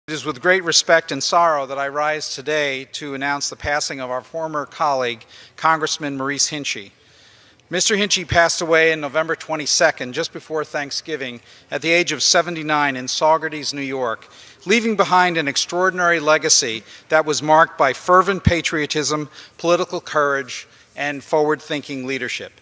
It is with great respect and sorrow that I rise today to announce the passing of our former colleague, Congressman Maurice Hinchey. Mr. Hinchey passed away on November 22nd, just before Thanksgiving, at the age of 79 in Saugerties, New York, leaving behind an extraordinary legacy that was marked by fervent patriotism, political courage, and forward-thinking leadership.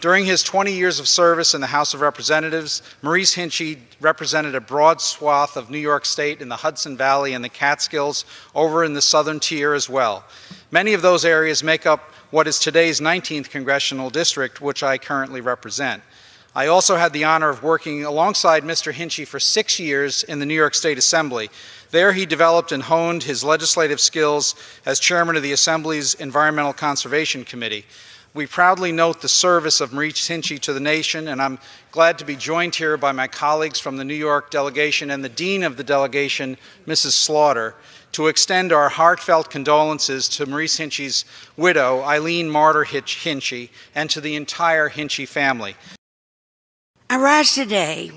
During his 20 years of service in the House of Representatives, Maurice Hinchey represented a broad swath of New York State in the Hudson Valley and the Catskills, over in the Southern Tier as well. Many of those areas make up what is today's 19th Congressional District, which I currently represent. I also had the honor of working alongside Mr. Hinchey for 6 years in the New York State Assembly. There he developed and honed his legislative skills as chairman of the Assembly's Environmental Conservation Committee. We proudly note the service of Maurice Hinchey to the nation, and I'm glad to be joined here by my colleagues from the New York delegation and the Dean of the delegation, Mrs. Slaughter, to extend our heartfelt condolences to Maurice Hinchey's widow, Eileen Martyr Hinchey, and to the entire Hinchey family. I rise today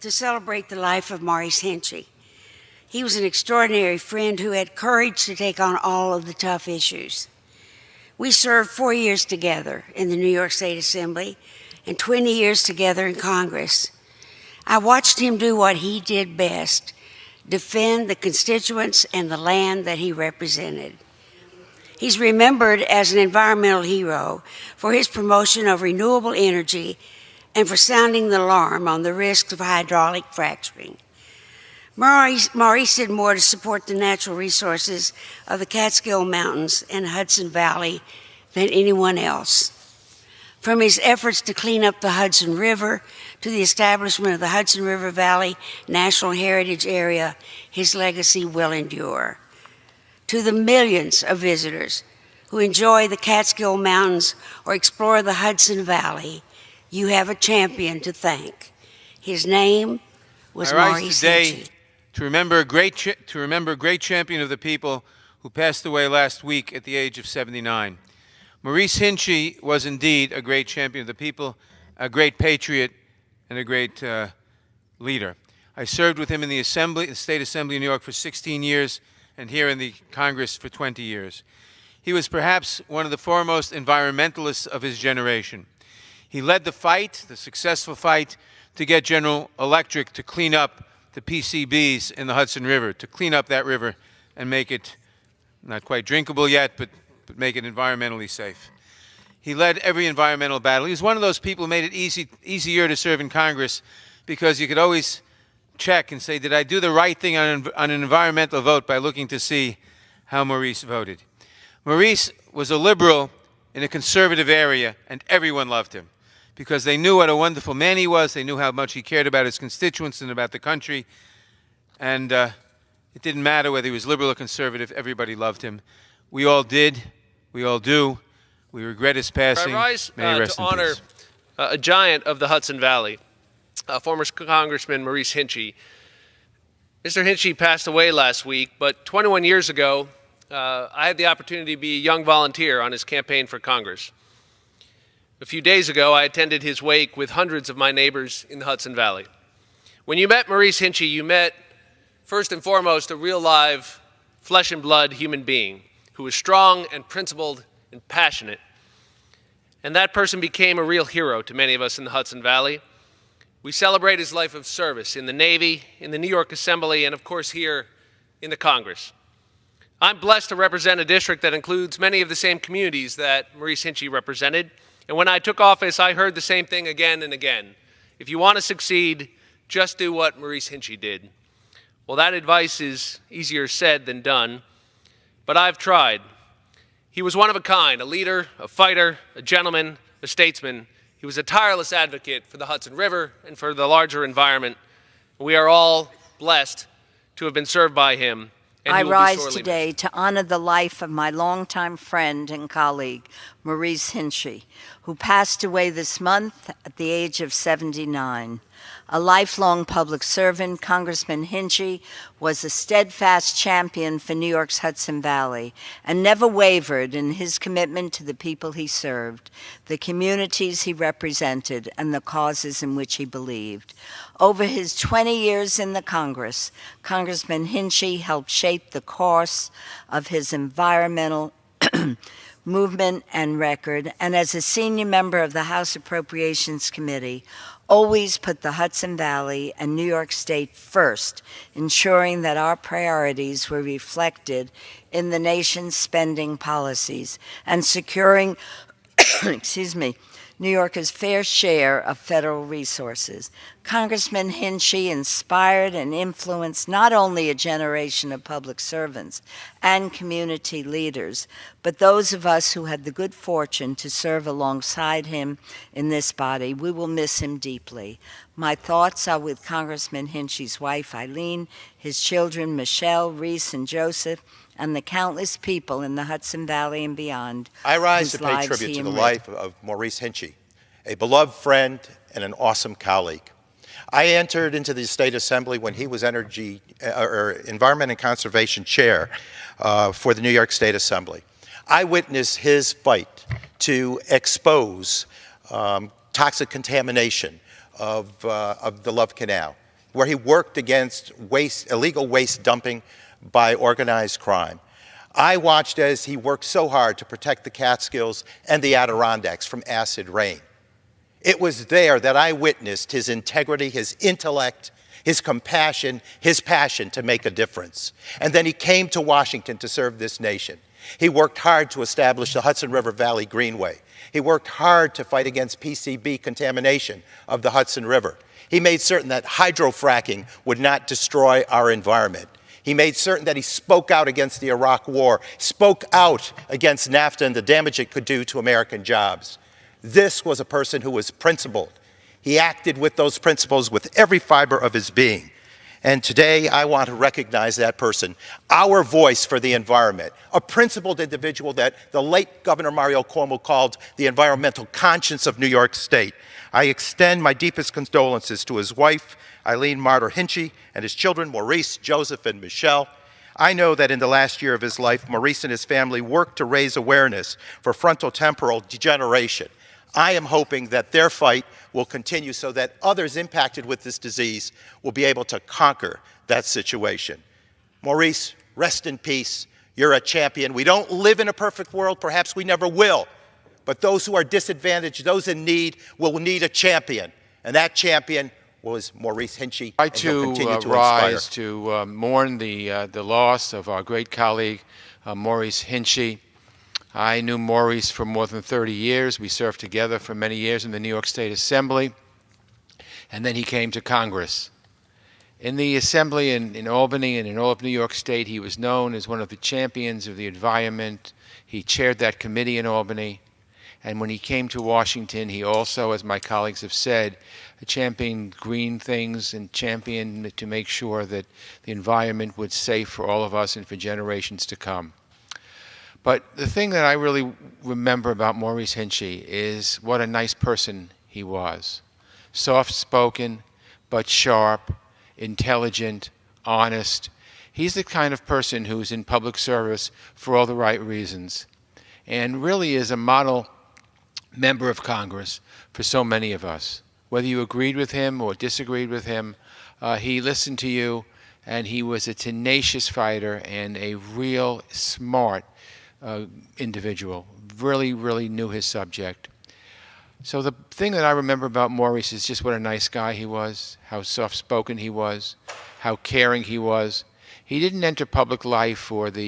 to celebrate the life of Maurice Hinchey. He was an extraordinary friend who had courage to take on all of the tough issues. We served 4 years together in the New York State Assembly and 20 years together in Congress. I watched him do what he did best, defend the constituents and the land that he represented. He's remembered as an environmental hero for his promotion of renewable energy and for sounding the alarm on the risks of hydraulic fracturing. Maurice did more to support the natural resources of the Catskill Mountains and Hudson Valley than anyone else. From his efforts to clean up the Hudson River to the establishment of the Hudson River Valley National Heritage Area, his legacy will endure. To the millions of visitors who enjoy the Catskill Mountains or explore the Hudson Valley, you have a champion to thank. His name was Maurice Hinchey. To remember a great champion of the people who passed away last week at the age of 79. Maurice Hinchey was indeed a great champion of the people, a great patriot, and a great leader. I served with him in the State Assembly in New York for 16 years, and here in the Congress for 20 years. He was perhaps one of the foremost environmentalists of his generation. He led the fight, the successful fight, to get General Electric to clean up the PCBs in the Hudson River, to clean up that river and make it not quite drinkable yet, but make it environmentally safe. He led every environmental battle. He was one of those people who made it easier to serve in Congress because you could always check and say, did I do the right thing on an environmental vote by looking to see how Maurice voted. Maurice was a liberal in a conservative area, and everyone loved him, because they knew what a wonderful man he was. They knew how much he cared about his constituents and about the country. And it didn't matter whether he was liberal or conservative. Everybody loved him. We all did. We all do. We regret his passing. I rise May he rest to in honor peace. a giant of the Hudson Valley, former Congressman Maurice Hinchey. Mr. Hinchey passed away last week, but 21 years ago, I had the opportunity to be a young volunteer on his campaign for Congress. A few days ago, I attended his wake with hundreds of my neighbors in the Hudson Valley. When you met Maurice Hinchey, you met, first and foremost, a real live, flesh and blood human being who was strong and principled and passionate. And that person became a real hero to many of us in the Hudson Valley. We celebrate his life of service in the Navy, in the New York Assembly, and of course here in the Congress. I'm blessed to represent a district that includes many of the same communities that Maurice Hinchey represented. And when I took office, I heard the same thing again and again. If you want to succeed, just do what Maurice Hinchey did. Well, that advice is easier said than done, but I've tried. He was one of a kind, a leader, a fighter, a gentleman, a statesman. He was a tireless advocate for the Hudson River and for the larger environment. We are all blessed to have been served by him. I rise today to honor the life of my longtime friend and colleague, Maurice Hinchey, who passed away this month at the age of 79. A lifelong public servant, Congressman Hinchey was a steadfast champion for New York's Hudson Valley and never wavered in his commitment to the people he served, the communities he represented, and the causes in which he believed. Over his 20 years in the Congress, Congressman Hinchey helped shape the course of his environmental movement and record, and as a senior member of the House Appropriations Committee, always put the Hudson Valley and New York State first, ensuring that our priorities were reflected in the nation's spending policies and securing, New Yorkers' fair share of federal resources. Congressman Hinchey inspired and influenced not only a generation of public servants and community leaders, but those of us who had the good fortune to serve alongside him in this body. We will miss him deeply. My thoughts are with Congressman Hinchey's wife, Eileen, his children, Michelle, Reese, and Joseph, and the countless people in the Hudson Valley and beyond. I rise to pay tribute to the life of Maurice Hinchey, a beloved friend and an awesome colleague. I entered into the State Assembly when he was Environment and Conservation Chair for the New York State Assembly. I witnessed his fight to expose toxic contamination of the Love Canal, where he worked against illegal waste dumping by organized crime. I watched as he worked so hard to protect the Catskills and the Adirondacks from acid rain. It was there that I witnessed his integrity, his intellect, his compassion, his passion to make a difference. And then he came to Washington to serve this nation. He worked hard to establish the Hudson River Valley Greenway. He worked hard to fight against PCB contamination of the Hudson River. He made certain that hydrofracking would not destroy our environment. He made certain that he spoke out against the Iraq War, spoke out against NAFTA and the damage it could do to American jobs. This was a person who was principled. He acted with those principles with every fiber of his being. And today, I want to recognize that person, our voice for the environment, a principled individual that the late Governor Mario Cuomo called the environmental conscience of New York State. I extend my deepest condolences to his wife, Eileen Martyr Hinchey, and his children, Maurice, Joseph, and Michelle. I know that in the last year of his life, Maurice and his family worked to raise awareness for frontotemporal degeneration. I am hoping that their fight will continue so that others impacted with this disease will be able to conquer that situation. Maurice, rest in peace. You're a champion. We don't live in a perfect world. Perhaps we never will. But those who are disadvantaged, those in need, will need a champion. And that champion was Maurice Hinchey. I too rise to mourn the loss of our great colleague, Maurice Hinchey. I knew Maurice for more than 30 years. We served together for many years in the New York State Assembly, and then he came to Congress. In the Assembly in Albany and in all of New York State, he was known as one of the champions of the environment. He chaired that committee in Albany, and when he came to Washington, he also, as my colleagues have said, championed green things and championed to make sure that the environment was safe for all of us and for generations to come. But the thing that I really remember about Maurice Hinchey is what a nice person he was. Soft-spoken, but sharp, intelligent, honest. He's the kind of person who's in public service for all the right reasons and really is a model member of Congress for so many of us. Whether you agreed with him or disagreed with him, he listened to you, and he was a tenacious fighter and a real smart individual, really knew his subject. So the thing that I remember about Maurice is just what a nice guy he was, how soft-spoken he was, how caring he was. He didn't enter public life for to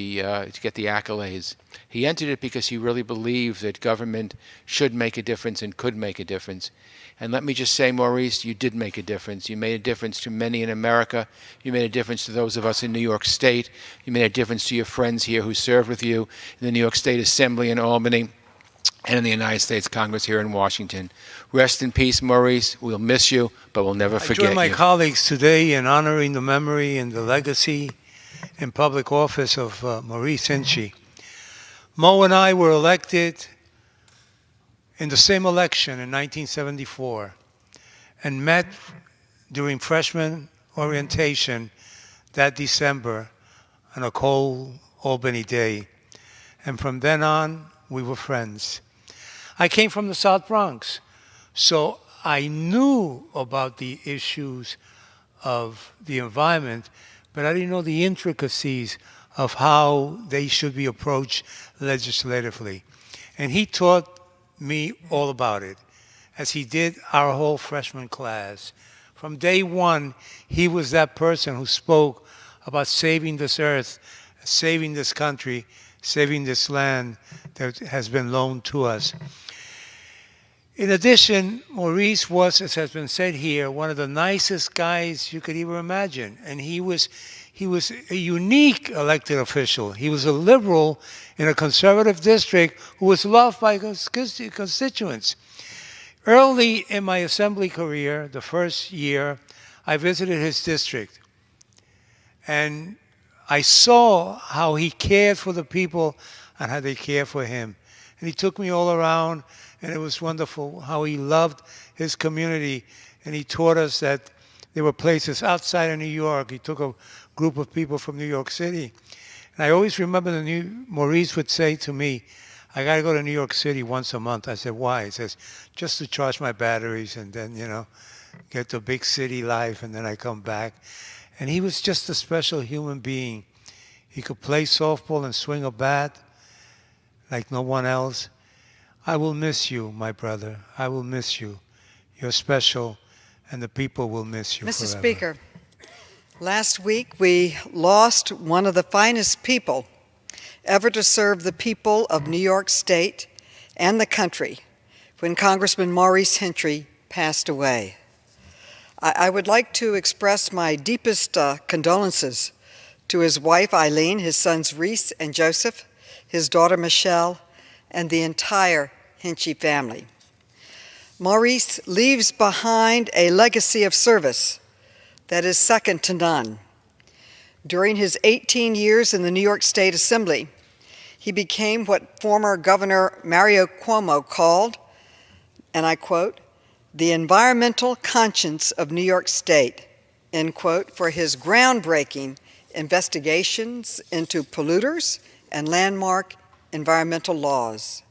get the accolades. He entered it because he really believed that government should make a difference and could make a difference. And let me just say, Maurice, you did make a difference. You made a difference to many in America. You made a difference to those of us in New York State. You made a difference to your friends here who served with you in the New York State Assembly in Albany and in the United States Congress here in Washington. Rest in peace, Maurice. We'll miss you, but we'll never forget you. I join my colleagues today in honoring the memory and the legacy and public office of Maurice Hinchey. Mo and I were elected in the same election in 1974 and met during freshman orientation that December on a cold Albany day. And from then on, we were friends. I came from the South Bronx, so I knew about the issues of the environment, but I didn't know the intricacies of how they should be approached legislatively. And he taught me all about it, as he did our whole freshman class. From day one, he was that person who spoke about saving this earth, saving this country, saving this land that has been loaned to us. In addition, Maurice was, as has been said here, one of the nicest guys you could even imagine. And he was a unique elected official. He was a liberal in a conservative district who was loved by his constituents. Early in my assembly career, the first year, I visited his district. And I saw how he cared for the people and how they cared for him. And he took me all around, and it was wonderful how he loved his community. And he taught us that there were places outside of New York. He took a group of people from New York City. And I always remember Maurice would say to me, I got to go to New York City once a month. I said, why? He says, just to charge my batteries and then, get the big city life, and then I come back. And he was just a special human being. He could play softball and swing a bat like no one else. I will miss you, my brother. I will miss you. You're special, and the people will miss you Mr. forever. Speaker, last week we lost one of the finest people ever to serve the people of New York State and the country when Congressman Maurice Hinchey passed away. I would like to express my deepest condolences to his wife, Eileen, his sons, Reese and Joseph, his daughter, Michelle, and the entire Hinchey family. Maurice leaves behind a legacy of service that is second to none. During his 18 years in the New York State Assembly, he became what former Governor Mario Cuomo called, and I quote, the environmental conscience of New York State, end quote, for his groundbreaking investigations into polluters and landmark environmental laws.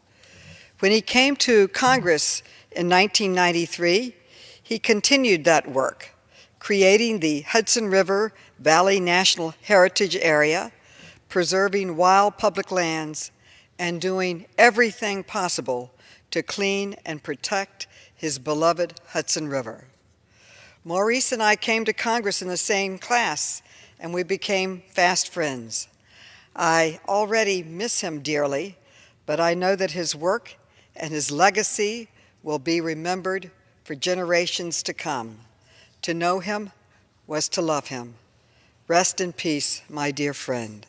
When he came to Congress in 1993, he continued that work, creating the Hudson River Valley National Heritage Area, preserving wild public lands, and doing everything possible to clean and protect his beloved Hudson River. Maurice and I came to Congress in the same class, and we became fast friends. I already miss him dearly, but I know that his work and his legacy will be remembered for generations to come. To know him was to love him. Rest in peace, my dear friend.